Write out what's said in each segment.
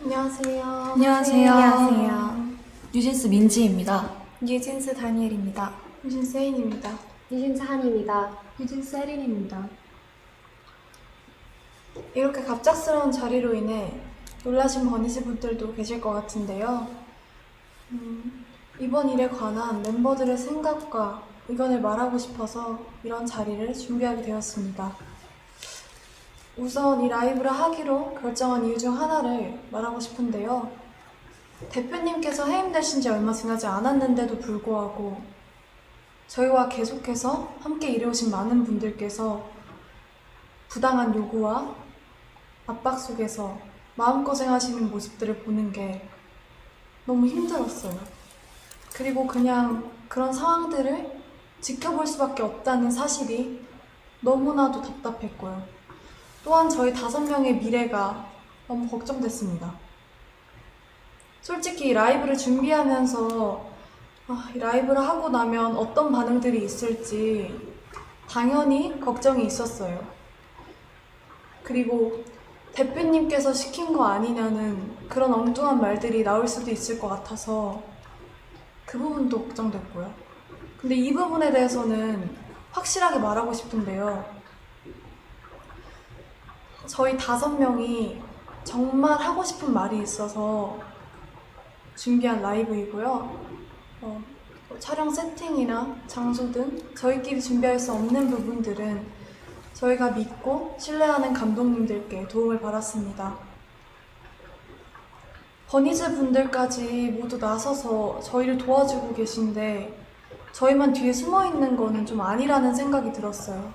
안녕하세요. 안녕하세요. 뉴진스 민지입니다. 뉴진스 다니엘입니다. 뉴진스 혜인입니다. 뉴진스 한입니다. 뉴진스 혜린입니다. 이렇게 갑작스러운 자리로 인해 놀라신 버니즈 분들도 계실 것 같은데요. 이번 일에 관한 멤버들의 생각과 의견을 말하고 싶어서 이런 자리를 준비하게 되었습니다. 우선 이 라이브를 하기로 결정한 이유 중 하나를 말하고 싶은데요. 대표님께서 해임되신 지 얼마 지나지 않았는데도 불구하고 저희와 계속해서 함께 일해오신 많은 분들께서 부당한 요구와 압박 속에서 마음고생하시는 모습들을 보는 게 너무 힘들었어요. 그리고 그냥 그런 상황들을 지켜볼 수밖에 없다는 사실이 너무나도 답답했고요. 또한 저희 5명의 미래가 너무 걱정됐습니다. 솔직히 이 라이브를 준비하면서 이 라이브를 하고 나면 어떤 반응들이 있을지 당연히 걱정이 있었어요. 그리고 대표님께서 시킨 거 아니냐는 그런 엉뚱한 말들이 나올 수도 있을 것 같아서 그 부분도 걱정됐고요. 근데 이 부분에 대해서는 확실하게 말하고 싶은데요. 저희 5명이 정말 하고 싶은 말이 있어서 준비한 라이브이고요. 촬영 세팅이나 장소 등 저희끼리 준비할 수 없는 부분들은 저희가 믿고 신뢰하는 감독님들께 도움을 받았습니다. 버니즈 분들까지 모두 나서서 저희를 도와주고 계신데 저희만 뒤에 숨어있는 거는 좀 아니라는 생각이 들었어요.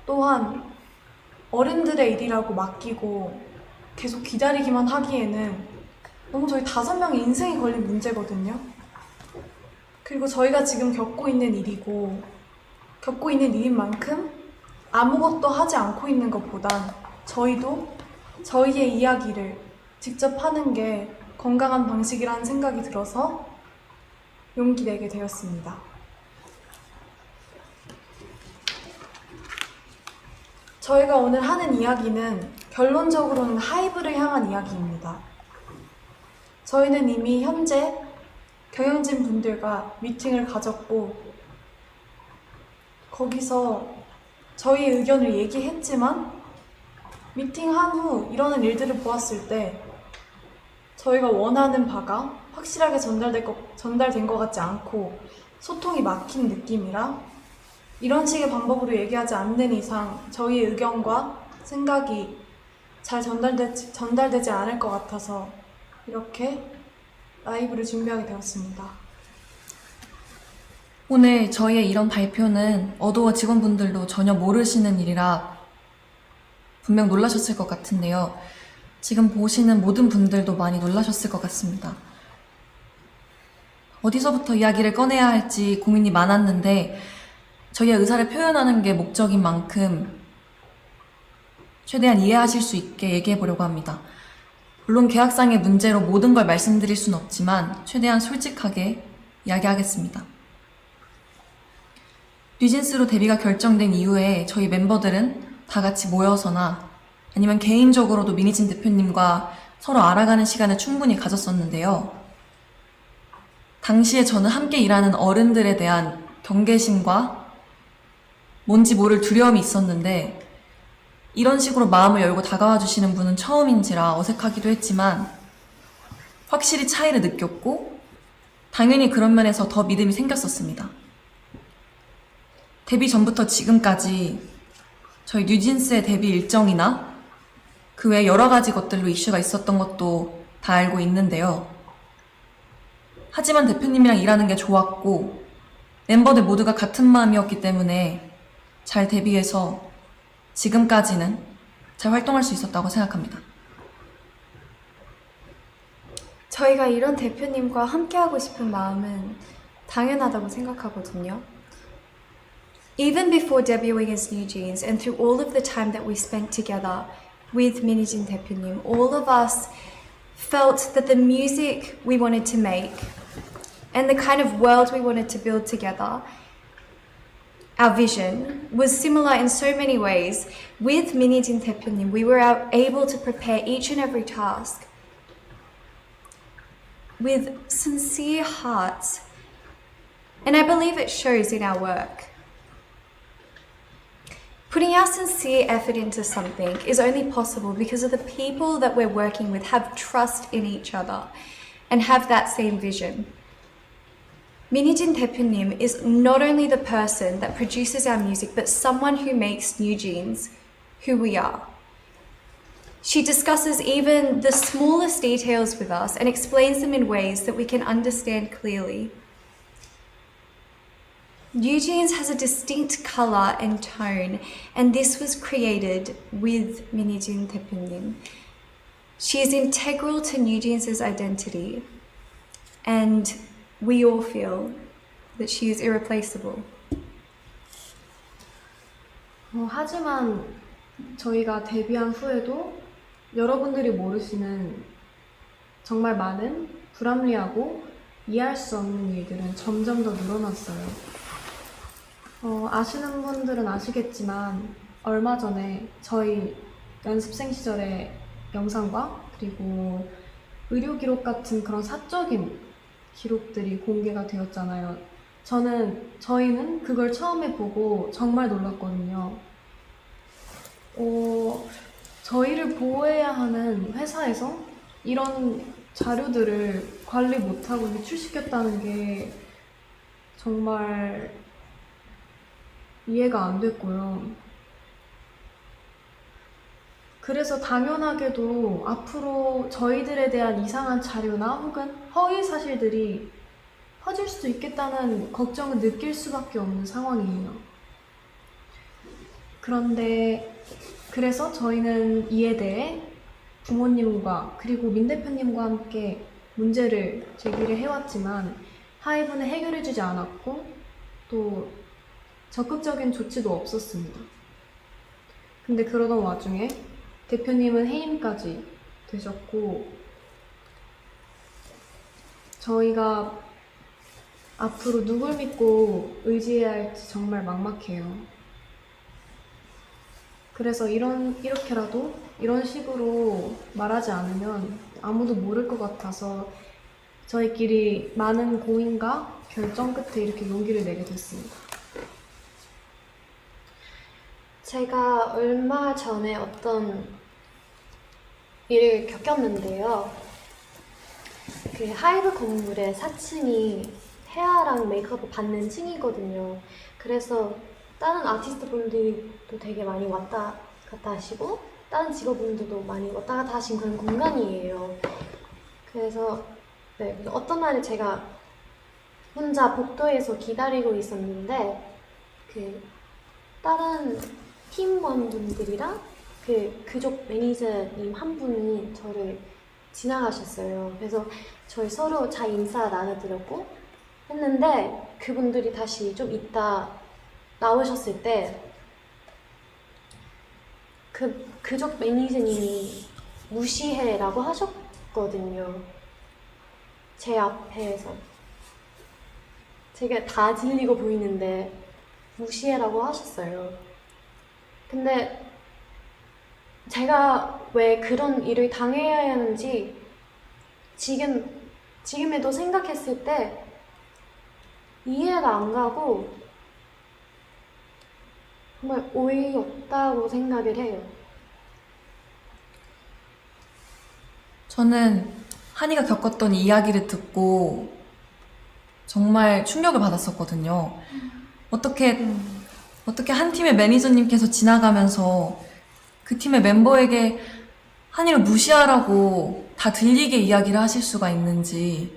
또한 어른들의 일이라고 맡기고 계속 기다리기만 하기에는 너무 저희 5명의 인생이 걸린 문제거든요. 그리고 저희가 지금 겪고 있는 일이고 겪고 있는 일인 만큼 아무것도 하지 않고 있는 것보단 저희도 저희의 이야기를 직접 하는 게 건강한 방식이라는 생각이 들어서 용기 내게 되었습니다. 저희가 오늘 하는 이야기는 결론적으로는 하이브를 향한 이야기입니다. 저희는 이미 현재 경영진 분들과 미팅을 가졌고 거기서 저희의 의견을 얘기했지만 미팅한 후 일어난 일들을 보았을 때 저희가 원하는 바가 확실하게 전달된 것 같지 않고 소통이 막힌 느낌이라 이런 식의 방법으로 얘기하지 않는 이상 저희의 의견과 생각이 잘 전달되지 않을 것 같아서 이렇게 라이브를 준비하게 되었습니다. 오늘 저희의 이런 발표는 어도어 직원분들도 전혀 모르시는 일이라 분명 놀라셨을 것 같은데요. 지금 보시는 모든 분들도 많이 놀라셨을 것 같습니다. 어디서부터 이야기를 꺼내야 할지 고민이 많았는데 저희의 의사를 표현하는 게 목적인 만큼 최대한 이해하실 수 있게 얘기해 보려고 합니다. 물론 계약상의 문제로 모든 걸 말씀드릴 순 없지만 최대한 솔직하게 이야기하겠습니다. 뉴진스로 데뷔가 결정된 이후에 저희 멤버들은 다 같이 모여서나 아니면 개인적으로도 미니진 대표님과 서로 알아가는 시간을 충분히 가졌었는데요. 당시에 저는 함께 일하는 어른들에 대한 경계심과 뭔지 모를 두려움이 있었는데 이런 식으로 마음을 열고 다가와 주시는 분은 처음인지라 어색하기도 했지만 확실히 차이를 느꼈고 당연히 그런 면에서 더 믿음이 생겼었습니다. 데뷔 전부터 지금까지 저희 뉴진스의 데뷔 일정이나 그 외 여러 가지 것들로 이슈가 있었던 것도 다 알고 있는데요. 하지만 대표님이랑 일하는 게 좋았고 멤버들 모두가 같은 마음이었기 때문에 잘 데뷔해서 지금까지는 잘 활동할 수 있었다고 생각합니다. 저희가 이런 대표님과 함께하고 싶은 마음은 당연하다고 생각하거든요. Even before debuting as New Jeans and through all of the time that we spent together with 미니진 대표님, all of us felt that the music we wanted to make and the kind of world we wanted to build together, our vision was similar in so many ways. With 미니진 대표님, we were able to prepare each and every task with sincere hearts. And I believe it shows in our work. Putting our sincere effort into something is only possible because of the people that we're working with have trust in each other and have that same vision. Minijin 대표님 is not only the person that produces our music, but someone who makes New Jeans who we are. She discusses even the smallest details with us and explains them in ways that we can understand clearly. New Jeans has a distinct colour and tone, and this was created with Minijin 대표님. She is integral to New Jeans' identity, and we all feel that she is irreplaceable. 하지만 저희가 데뷔한 후에도 여러분들이 모르시는 정말 많은 불합리하고 이해할 수 없는 일들은 점점 더 늘어났어요. 아시는 분들은 아시겠지만 얼마 전에 저희 연습생 시절의 영상과 그리고 의료 기록 같은 그런 사적인 기록들이 공개가 되었잖아요. 저희는 그걸 처음에 보고 정말 놀랐거든요. 저희를 보호해야 하는 회사에서 이런 자료들을 관리 못하고 유출시켰다는 게 정말 이해가 안 됐고요. 그래서 당연하게도 앞으로 저희들에 대한 이상한 자료나 혹은 허위 사실들이 퍼질 수도 있겠다는 걱정을 느낄 수밖에 없는 상황이에요. 그래서 저희는 이에 대해 부모님과 그리고 민 대표님과 함께 문제를 제기를 해왔지만 하이브는 해결해주지 않았고 또 적극적인 조치도 없었습니다. 근데 그러던 와중에 대표님은 해임까지 되셨고 저희가 앞으로 누굴 믿고 의지해야 할지 정말 막막해요. 그래서 이렇게라도 이런 식으로 말하지 않으면 아무도 모를 것 같아서 저희끼리 많은 고민과 결정 끝에 이렇게 용기를 내게 됐습니다. 제가 얼마 전에 어떤 일을 겪었는데요. 그 하이브 건물의 4층이 헤어랑 메이크업을 받는 층이거든요. 그래서 다른 아티스트 분들도 되게 많이 왔다 갔다 하시고 다른 직업분들도 많이 왔다 갔다 하신 그런 공간이에요. 그래서 어떤 날에 제가 혼자 복도에서 기다리고 있었는데 그 다른 팀원분들이랑 그쪽 매니저님 한 분이 저를 지나가셨어요. 그래서 저희 서로 잘 인사 나눠드렸고 했는데 그분들이 다시 좀 이따 나오셨을 때 그쪽 매니저님이 무시해라고 하셨거든요. 제 앞에서 제가 다 질리고 보이는데 무시해라고 하셨어요. 근데 제가 왜 그런 일을 당해야 하는지 지금에도 생각했을 때 이해가 안 가고 정말 어이없다고 생각을 해요. 저는 한이가 겪었던 이야기를 듣고 정말 충격을 받았었거든요. 어떻게 한 팀의 매니저님께서 지나가면서 그 팀의 멤버에게 한이를 무시하라고 다 들리게 이야기를 하실 수가 있는지,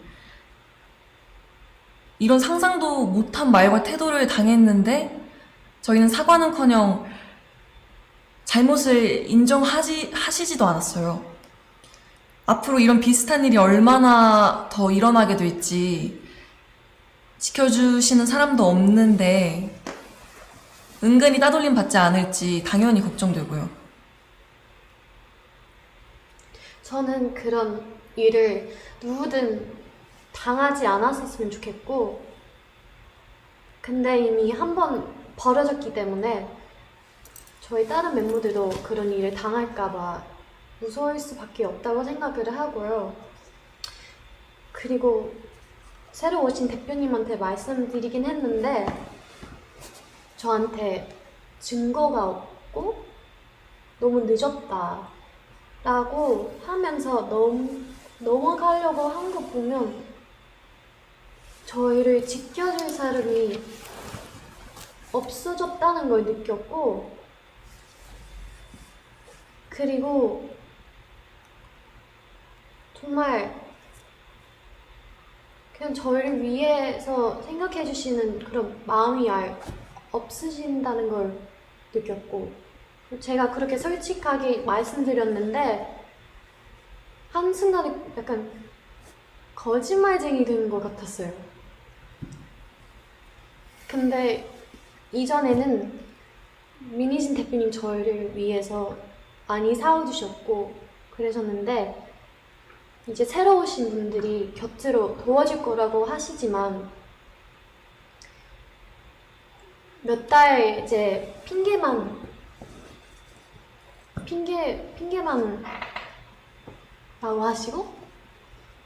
이런 상상도 못한 말과 태도를 당했는데 저희는 사과는커녕 잘못을 하시지도 않았어요. 앞으로 이런 비슷한 일이 얼마나 더 일어나게 될지 지켜주시는 사람도 없는데 은근히 따돌림 받지 않을지 당연히 걱정되고요. 저는 그런 일을 누구든 당하지 않았었으면 좋겠고, 근데 이미 한 번 벌어졌기 때문에 저희 다른 멤버들도 그런 일을 당할까봐 무서울 수밖에 없다고 생각을 하고요. 그리고 새로 오신 대표님한테 말씀드리긴 했는데 저한테 증거가 없고 너무 늦었다 라고 하면서 넘어가려고 한 거 보면 저희를 지켜줄 사람이 없어졌다는 걸 느꼈고, 그리고 정말 그냥 저희를 위해서 생각해 주시는 그런 마음이 없으신다는 걸 느꼈고, 제가 그렇게 솔직하게 말씀드렸는데 한순간에 약간 거짓말쟁이 되는 것 같았어요. 근데 이전에는 민희진 대표님 저희를 위해서 많이 사와주셨고 그러셨는데 이제 새로 오신 분들이 곁으로 도와줄 거라고 하시지만 몇 달 이제 핑계만 라고 하시고,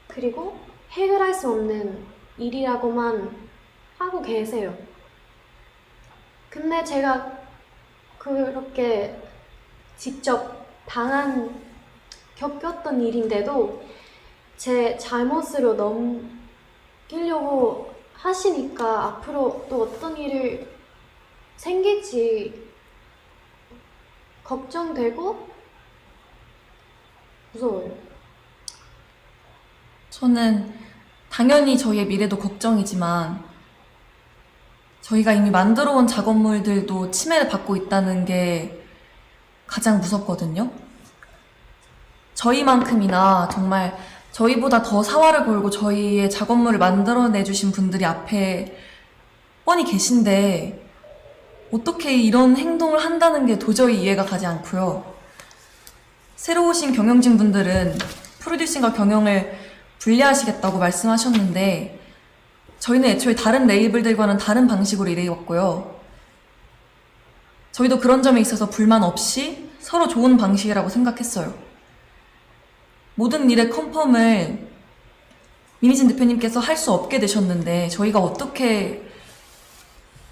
그리고 해결할 수 없는 일이라고만 하고 계세요. 근데 제가 그렇게 직접 겪었던 일인데도 제 잘못으로 넘기려고 하시니까 앞으로 또 어떤 일을 생길지 걱정되고 무서워요. 저는 당연히 저희의 미래도 걱정이지만 저희가 이미 만들어 온 작업물들도 침해를 받고 있다는 게 가장 무섭거든요. 저희만큼이나 정말 저희보다 더 사활을 걸고 저희의 작업물을 만들어내주신 분들이 앞에 뻔히 계신데 어떻게 이런 행동을 한다는 게 도저히 이해가 가지 않고요. 새로 오신 경영진 분들은 프로듀싱과 경영을 분리하시겠다고 말씀하셨는데 저희는 애초에 다른 레이블들과는 다른 방식으로 일해왔고요. 저희도 그런 점에 있어서 불만 없이 서로 좋은 방식이라고 생각했어요. 모든 일의 컨펌을 민희진 대표님께서 할 수 없게 되셨는데 저희가 어떻게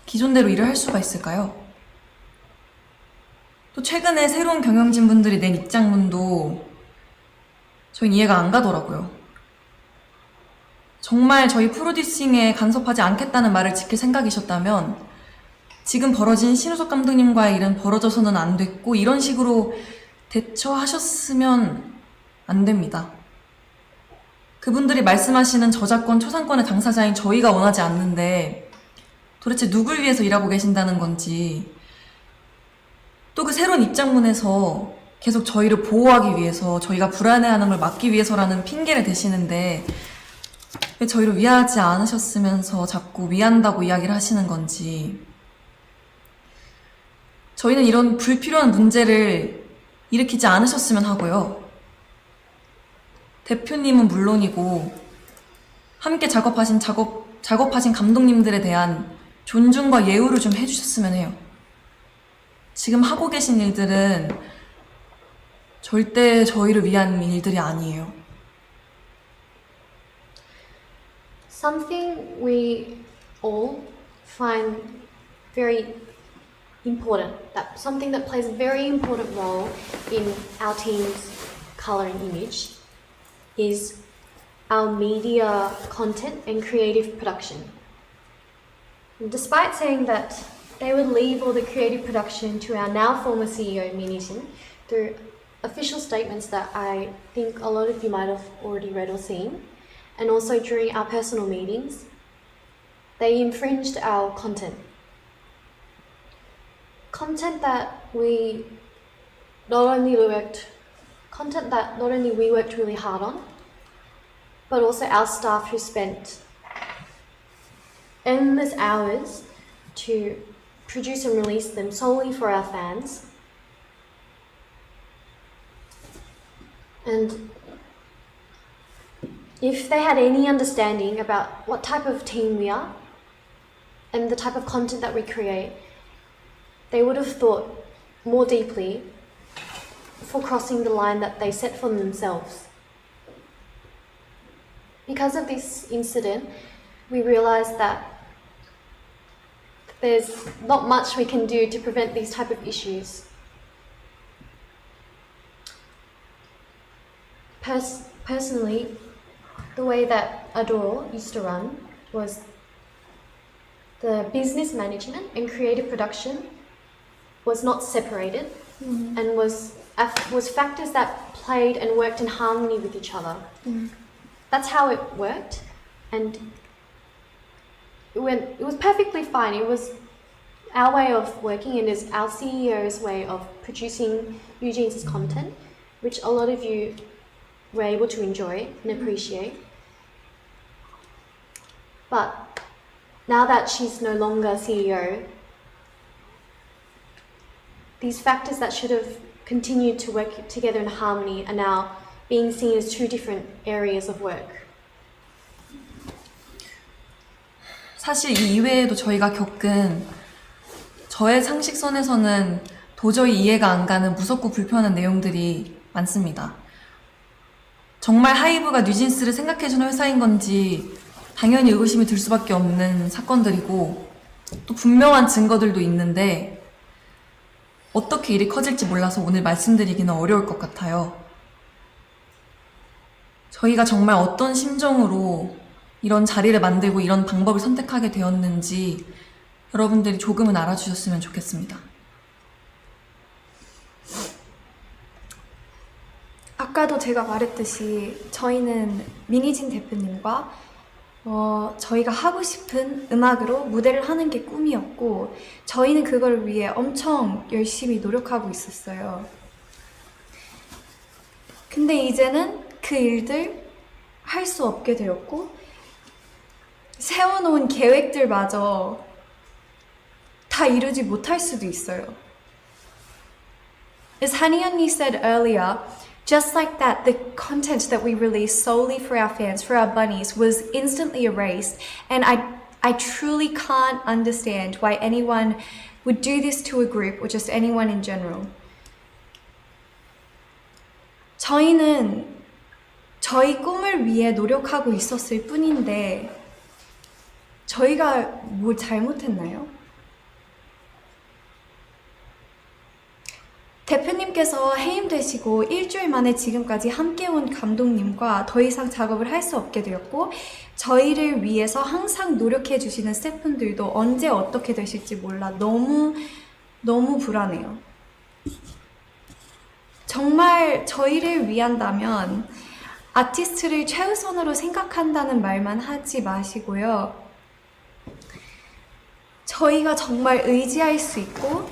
기존대로 일을 할 수가 있을까요? 또 최근에 새로운 경영진 분들이 낸 입장문도 저희는 이해가 안 가더라고요. 정말 저희 프로듀싱에 간섭하지 않겠다는 말을 지킬 생각이셨다면 지금 벌어진 신우석 감독님과의 일은 벌어져서는 안 됐고 이런 식으로 대처하셨으면 안 됩니다. 그분들이 말씀하시는 저작권, 초상권의 당사자인 저희가 원하지 않는데 도대체 누굴 위해서 일하고 계신다는 건지, 또 그 새로운 입장문에서 계속 저희를 보호하기 위해서, 저희가 불안해하는 걸 막기 위해서라는 핑계를 대시는데 왜 저희를 위하지 않으셨으면서 자꾸 위한다고 이야기를 하시는 건지. 저희는 이런 불필요한 문제를 일으키지 않으셨으면 하고요. 대표님은 물론이고 함께 작업하신 감독님들에 대한 존중과 예우를 좀 해주셨으면 해요. 지금 하고 계신 일들은 절대 저희를 위한 일들이 아니에요. Something we all find very important, something that plays a very important role in our team's color and image is our media content and creative production. And despite saying that they would leave all the creative production to our now former CEO, Minijin, through official statements that I think a lot of you might have already read or seen, and also during our personal meetings, they infringed our content. Content that not only we worked really hard on, but also our staff who spent endless hours to produce and release them solely for our fans. And if they had any understanding about what type of team we are and the type of content that we create, they would have thought more deeply for crossing the line that they set for themselves. because of this incident, we realized that there's not much we can do to prevent these type of issues. Personally, the way that Adore used to run was the business management and creative production was not separated and was factors that played and worked in harmony with each other. That's how it worked, and it was perfectly fine. It was our way of working, and is our CEO's way of producing Eugene's content, which a lot of you were able to enjoy and appreciate. But now that she's no longer CEO, these factors that should have continued to work together in harmony are now being seen as two different areas of work. 사실 이 이외에도 저희가 겪은 저의 상식선에서는 도저히 이해가 안 가는 무섭고 불편한 내용들이 많습니다. 정말 하이브가 뉴진스를 생각해주는 회사인 건지 당연히 의구심이 들 수밖에 없는 사건들이고 또 분명한 증거들도 있는데 어떻게 일이 커질지 몰라서 오늘 말씀드리기는 어려울 것 같아요. 저희가 정말 어떤 심정으로 이런 자리를 만들고 이런 방법을 선택하게 되었는지 여러분들이 조금은 알아주셨으면 좋겠습니다. 아까도 제가 말했듯이 저희는 미니진 대표님과 저희가 하고 싶은 음악으로 무대를 하는 게 꿈이었고 저희는 그걸 위해 엄청 열심히 노력하고 있었어요. 근데 이제는 그 일들 할 수 없게 되었고 세워놓은 계획들마저 다 이루지 못할 수도 있어요. As Hani 언니 said earlier, just like that, the content that we released solely for our fans, for our bunnies, was instantly erased. And I truly can't understand why anyone would do this to a group or just anyone in general. 저희는 저희 꿈을 위해 노력하고 있었을 뿐인데 저희가 뭘 잘못했나요? 대표님께서 해임되시고 일주일 만에 지금까지 함께 온 감독님과 더 이상 작업을 할 수 없게 되었고 저희를 위해서 항상 노력해 주시는 스태프분들도 언제 어떻게 되실지 몰라 너무 불안해요. 정말 저희를 위한다면 아티스트를 최우선으로 생각한다는 말만 하지 마시고요. 저희가 정말 의지할 수 있고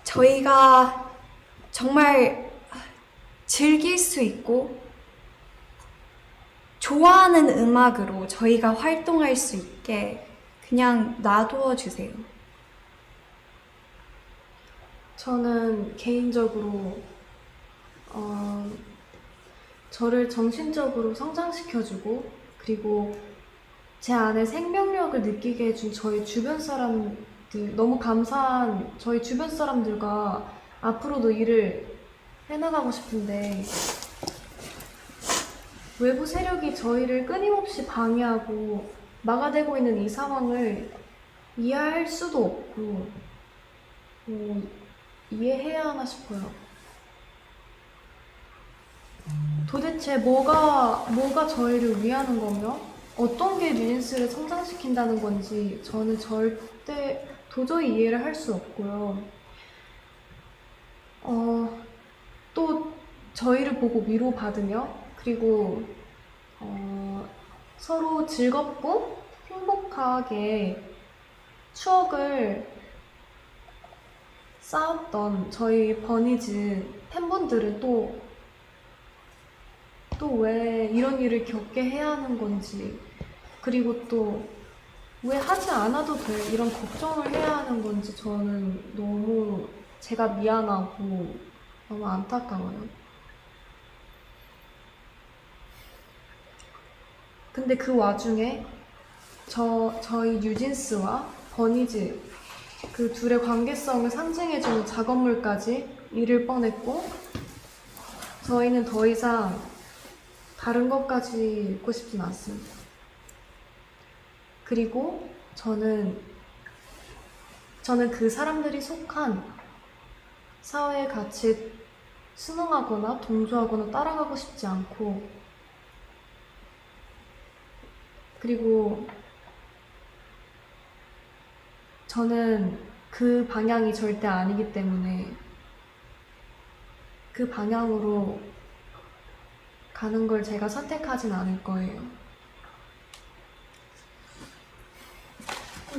저희가 정말 즐길 수 있고 좋아하는 음악으로 저희가 활동할 수 있게 그냥 놔두어 주세요. 저는 개인적으로 저를 정신적으로 성장시켜주고 그리고 제 안에 생명력을 느끼게 해준 저희 주변 사람들 너무 감사한 저희 주변 사람들과 앞으로도 일을 해나가고 싶은데 외부 세력이 저희를 끊임없이 방해하고 막아대고 있는 이 상황을 이해할 수도 없고 이해해야 하나 싶어요. 도대체 뭐가 저희를 위하는 거며 어떤 게 뉴진스를 성장시킨다는 건지 저는 절대 도저히 이해를 할 수 없고요. 또 저희를 보고 위로받으며 그리고 서로 즐겁고 행복하게 추억을 쌓았던 저희 버니즈 팬분들은 또 왜 이런 일을 겪게 해야 하는 건지 그리고 또 왜 하지 않아도 돼 이런 걱정을 해야 하는 건지 저는 너무 제가 미안하고 너무 안타까워요. 근데 그 와중에 저희 뉴진스와 버니즈 그 둘의 관계성을 상징해주는 작업물까지 잃을 뻔했고 저희는 더 이상 다른 것까지 읽고 싶진 않습니다. 그리고 저는 그 사람들이 속한 사회에 같이 순응하거나 동조하거나 따라가고 싶지 않고, 그리고 저는 그 방향이 절대 아니기 때문에 그 방향으로 가는 걸 제가 선택하진 않을 거예요.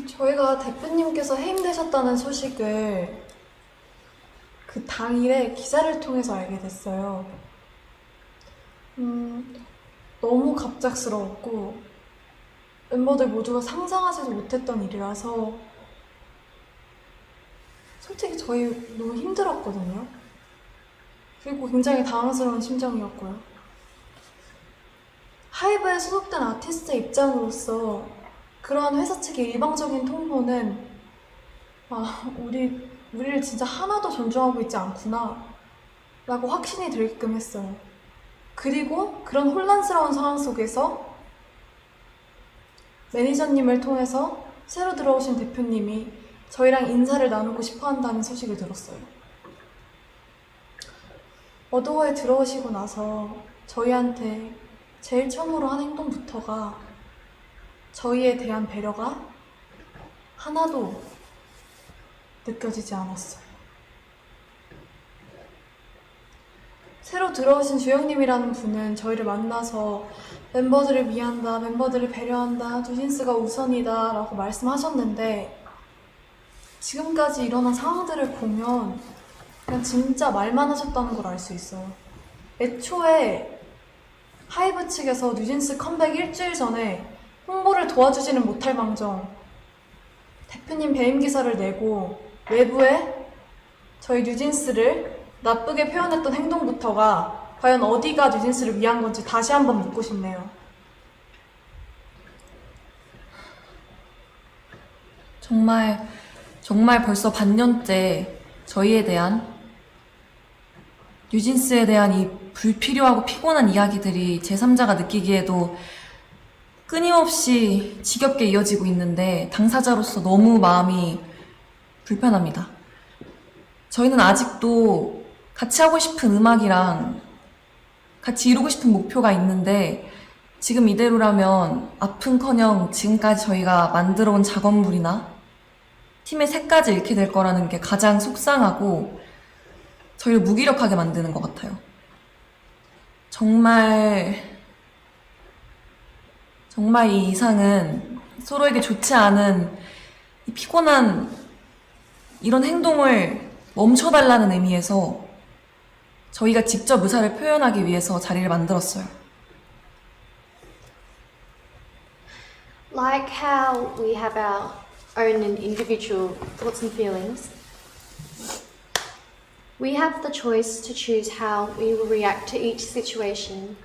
저희가 대표님께서 해임되셨다는 소식을 그 당일에 기사를 통해서 알게 됐어요. 너무 갑작스러웠고 멤버들 모두가 상상하지도 못했던 일이라서 솔직히 저희 너무 힘들었거든요. 그리고 굉장히 당황스러운 심정이었고요. 하이브에 소속된 아티스트의 입장으로서 그러한 회사 측의 일방적인 통보는 우리를 진짜 하나도 존중하고 있지 않구나 라고 확신이 들게끔 했어요. 그리고 그런 혼란스러운 상황 속에서 매니저님을 통해서 새로 들어오신 대표님이 저희랑 인사를 나누고 싶어 한다는 소식을 들었어요. 어도어에 들어오시고 나서 저희한테 제일 처음으로 한 행동부터가 저희에 대한 배려가 하나도 느껴지지 않았어요. 새로 들어오신 주영님이라는 분은 저희를 만나서 멤버들을 위한다, 멤버들을 배려한다, 뉴진스가 우선이다 라고 말씀하셨는데 지금까지 일어난 상황들을 보면 그냥 진짜 말만 하셨다는 걸 알 수 있어요. 애초에 하이브 측에서 뉴진스 컴백 일주일 전에 홍보를 도와주지는 못할 망정 대표님 배임 기사를 내고 외부에 저희 뉴진스를 나쁘게 표현했던 행동부터가 과연 어디가 뉴진스를 위한 건지 다시 한번 묻고 싶네요. 정말 벌써 반년째 저희에 대한, 뉴진스에 대한 이 불필요하고 피곤한 이야기들이 제3자가 느끼기에도 끊임없이 지겹게 이어지고 있는데 당사자로서 너무 마음이 불편합니다. 저희는 아직도 같이 하고 싶은 음악이랑 같이 이루고 싶은 목표가 있는데 지금 이대로라면 아픔커녕 지금까지 저희가 만들어온 작업물이나 팀의 색까지 잃게 될 거라는 게 가장 속상하고 저희를 무기력하게 만드는 것 같아요. 정말 이 이상은 서로에게 좋지 않은 이 피곤한 이런 행동을 멈춰달라는 의미에서 저희가 직접 의사를 표현하기 위해서 자리를 만들었어요. Like how we have our own and individual thoughts and feelings, we have the choice to choose how we will react to each situation,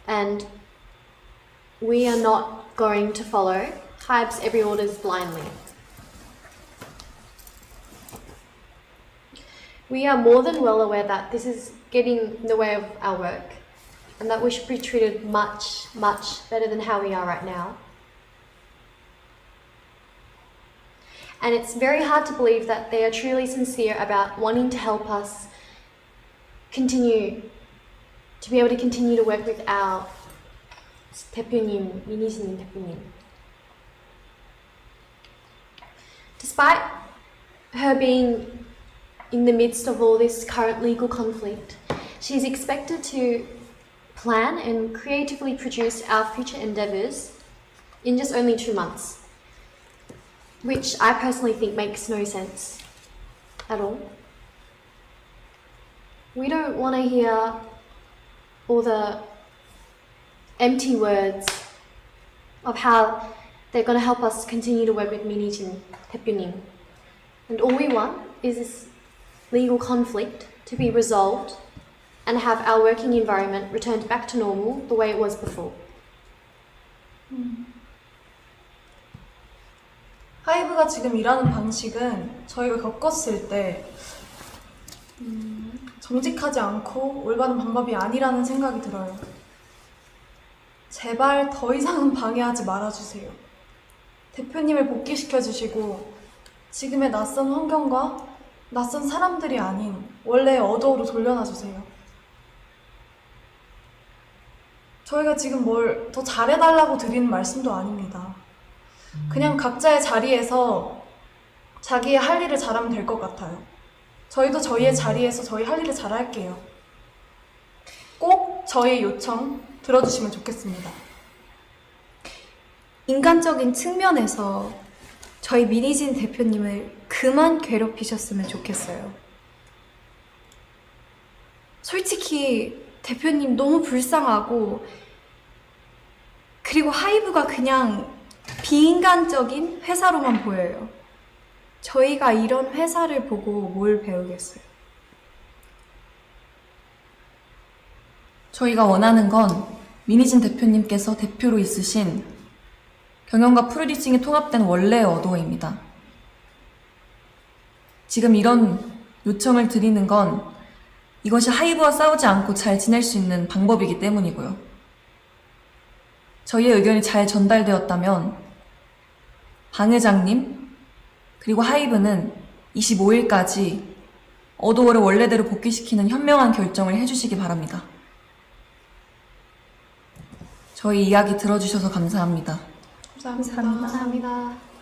and we are not going to follow Hybe's every orders blindly. We are more than well aware that this is getting in the way of our work and that we should be treated much, much better than how we are right now. And it's very hard to believe that they are truly sincere about wanting to help us continue to be able to continue to work with our 대표님, 미니스님 대표님. Despite her being in the midst of all this current legal conflict, she's expected to plan and creatively produce our future endeavours in just only 2 months, which I personally think makes no sense at all. We don't want to hear all the empty words of how they're going to help us continue to work with Minijin 대표님. And all we want is this legal conflict to be resolved and have our working environment returned back to normal the way it was before. 하이브가 지금 일하는 방식은 저희가 겪었을 때 정직하지 않고 올바른 방법이 아니라는 생각이 들어요. 제발 더 이상은 방해하지 말아주세요. 대표님을 복귀시켜주시고 지금의 낯선 환경과 낯선 사람들이 아닌 원래의 어도로 돌려놔주세요. 저희가 지금 뭘 더 잘해달라고 드리는 말씀도 아닙니다. 그냥 각자의 자리에서 자기의 할 일을 잘하면 될 것 같아요. 저희도 저희의 자리에서 저희 할 일을 잘할게요. 꼭 저희의 요청 들어주시면 좋겠습니다. 인간적인 측면에서 저희 미니진 대표님을 그만 괴롭히셨으면 좋겠어요. 솔직히 대표님 너무 불쌍하고, 그리고 하이브가 그냥 비인간적인 회사로만 보여요. 저희가 이런 회사를 보고 뭘 배우겠어요? 저희가 원하는 건 미니진 대표님께서 대표로 있으신 경영과 프로듀싱이 통합된 원래의 어도어입니다. 지금 이런 요청을 드리는 건 이것이 하이브와 싸우지 않고 잘 지낼 수 있는 방법이기 때문이고요. 저희의 의견이 잘 전달되었다면 방 회장님 그리고 하이브는 25일까지 어도어를 원래대로 복귀시키는 현명한 결정을 해주시기 바랍니다. 저희 이야기 들어주셔서 감사합니다. 감사합니다. 감사합니다.